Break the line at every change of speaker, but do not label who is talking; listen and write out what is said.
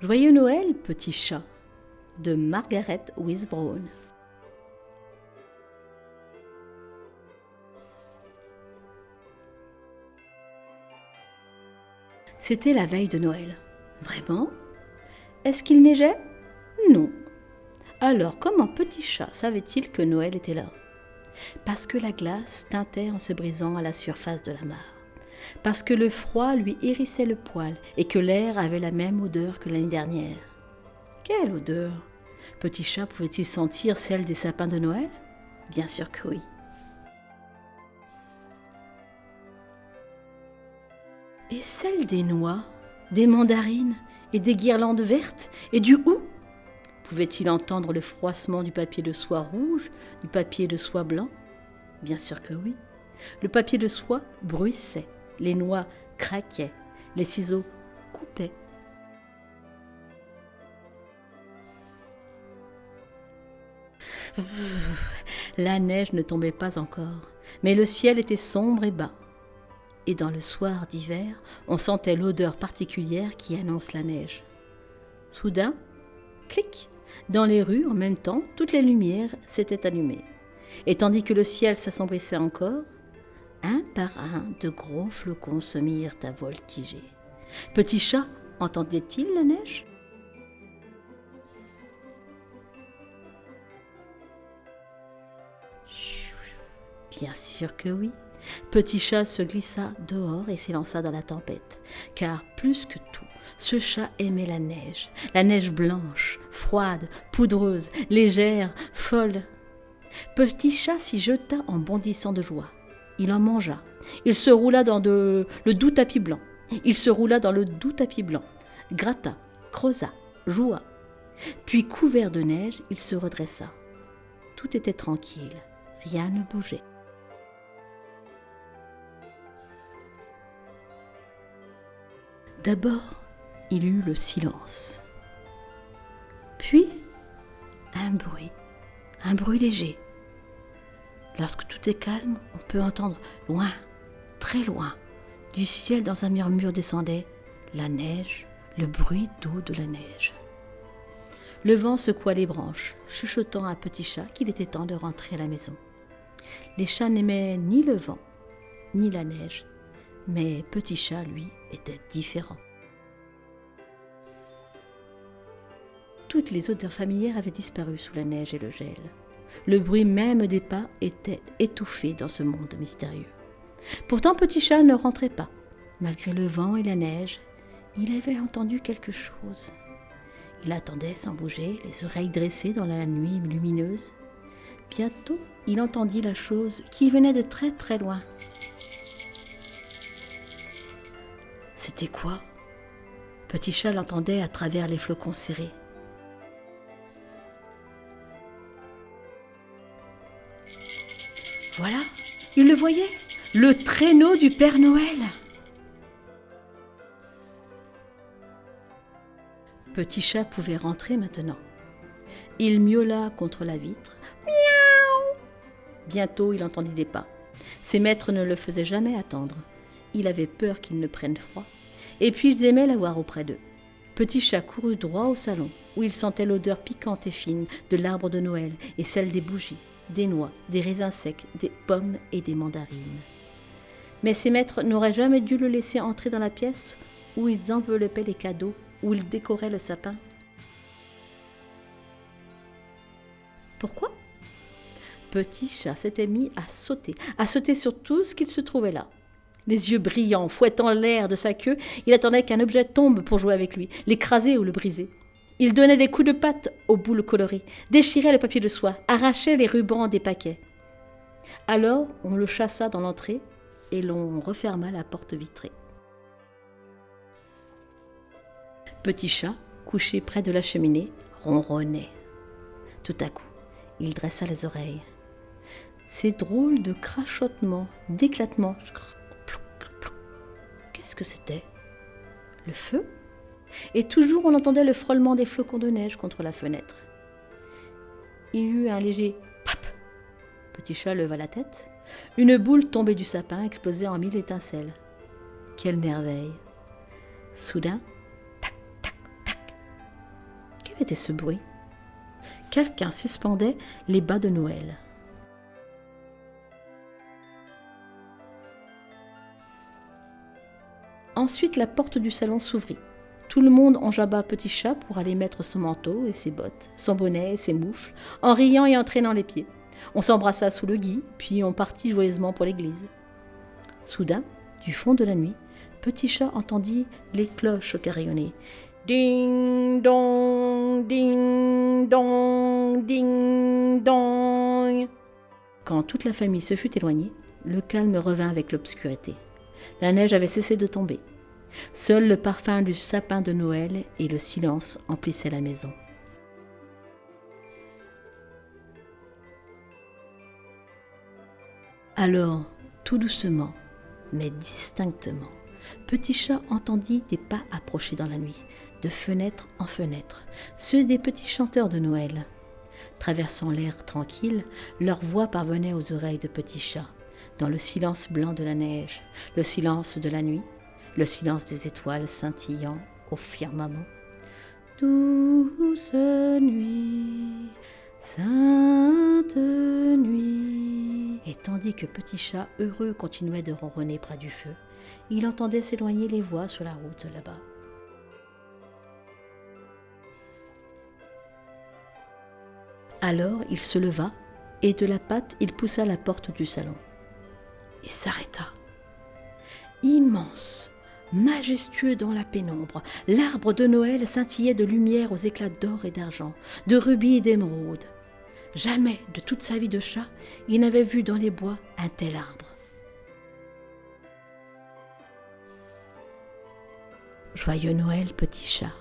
Joyeux Noël, petit chat, de Margaret Wise-Brown. C'était la veille de Noël. Vraiment ? Est-ce qu'il neigeait ? Non. Alors, comment Petit Chat savait-il que Noël était là ? Parce que la glace teintait en se brisant à la surface de la mare. Parce que le froid lui hérissait le poil et que l'air avait la même odeur que l'année dernière. Quelle odeur ? Petit Chat pouvait-il sentir celle des sapins de Noël ? Bien sûr que oui. Et celle des noix, des mandarines et des guirlandes vertes et du hou ? Pouvait-il entendre le froissement du papier de soie rouge, du papier de soie blanc ? Bien sûr que oui. Le papier de soie bruissait, les noix craquaient, les ciseaux coupaient. La neige ne tombait pas encore, mais le ciel était sombre et bas. Et dans le soir d'hiver, on sentait l'odeur particulière qui annonce la neige. Soudain, clic, dans les rues, en même temps, toutes les lumières s'étaient allumées. Et tandis que le ciel s'assombrissait encore, un par un, de gros flocons se mirent à voltiger. Petit Chat, entendait-il la neige ? Bien sûr que oui. Petit Chat se glissa dehors et s'élança dans la tempête, car plus que tout, ce chat aimait la neige blanche, froide, poudreuse, légère, folle. Petit Chat s'y jeta en bondissant de joie. Il en mangea. Il se roula dans le doux tapis blanc. Gratta, creusa, joua. Puis, couvert de neige, il se redressa. Tout était tranquille. Rien ne bougeait. D'abord, il eut le silence. Puis, un bruit léger. Lorsque tout est calme, on peut entendre loin, très loin, du ciel dans un murmure descendait la neige, le bruit d'eau de la neige. Le vent secoua les branches, chuchotant à Petit Chat qu'il était temps de rentrer à la maison. Les chats n'aimaient ni le vent, ni la neige, mais Petit Chat, lui, était différent. Toutes les odeurs familières avaient disparu sous la neige et le gel. Le bruit même des pas était étouffé dans ce monde mystérieux. Pourtant, Petit Chat ne rentrait pas. Malgré le vent et la neige, il avait entendu quelque chose. Il attendait sans bouger, les oreilles dressées dans la nuit lumineuse. Bientôt, il entendit la chose qui venait de très très loin. C'était quoi ? Petit Chat l'entendait à travers les flocons serrés. Voilà, il le voyait, le traîneau du Père Noël. Petit Chat pouvait rentrer maintenant. Il miaula contre la vitre. Miaou ! Bientôt, il entendit des pas. Ses maîtres ne le faisaient jamais attendre. Il avait peur qu'ils ne prennent froid. Et puis, ils aimaient l'avoir auprès d'eux. Petit Chat courut droit au salon, où il sentait l'odeur piquante et fine de l'arbre de Noël et celle des bougies, des noix, des raisins secs, des pommes et des mandarines. Mais ses maîtres n'auraient jamais dû le laisser entrer dans la pièce où ils enveloppaient les cadeaux, où ils décoraient le sapin. Pourquoi ? Petit Chat s'était mis à sauter sur tout ce qu'il se trouvait là. Les yeux brillants, fouettant l'air de sa queue, il attendait qu'un objet tombe pour jouer avec lui, l'écraser ou le briser. Il donnait des coups de patte aux boules colorées, déchirait le papier de soie, arrachait les rubans des paquets. Alors, on le chassa dans l'entrée et l'on referma la porte vitrée. Petit Chat, couché près de la cheminée, ronronnait. Tout à coup, il dressa les oreilles. Ces drôles de crachotements, d'éclatements. Qu'est-ce que c'était ? Le feu ? Et toujours on entendait le frôlement des flocons de neige contre la fenêtre. Il y eut un léger « pap ». Petit Chat leva la tête. Une boule tombée du sapin explosait en mille étincelles. Quelle merveille ! Soudain, tac, tac, tac, Quel était ce bruit? Quelqu'un suspendait les bas de Noël. Ensuite, la porte du salon s'ouvrit. Tout le monde enjamba Petit Chat pour aller mettre son manteau et ses bottes, son bonnet et ses moufles, en riant et en traînant les pieds. On s'embrassa sous le gui, puis on partit joyeusement pour l'église. Soudain, du fond de la nuit, Petit Chat entendit les cloches carillonner. Ding dong, ding dong, ding dong. Quand toute la famille se fut éloignée, le calme revint avec l'obscurité. La neige avait cessé de tomber. Seul le parfum du sapin de Noël et le silence emplissaient la maison. Alors, tout doucement, mais distinctement, Petit Chat entendit des pas approcher dans la nuit, de fenêtre en fenêtre, ceux des petits chanteurs de Noël. Traversant l'air tranquille, leur voix parvenait aux oreilles de Petit Chat, dans le silence blanc de la neige, le silence de la nuit, le silence des étoiles scintillant au firmament. Douce nuit, sainte nuit. Et tandis que Petit Chat, heureux, continuait de ronronner près du feu, il entendait s'éloigner les voix sur la route là-bas. Alors il se leva et de la patte il poussa la porte du salon et s'arrêta. Immense, majestueux dans la pénombre, l'arbre de Noël scintillait de lumière aux éclats d'or et d'argent, de rubis et d'émeraude. Jamais de toute sa vie de chat, il n'avait vu dans les bois un tel arbre. Joyeux Noël, Petit Chat.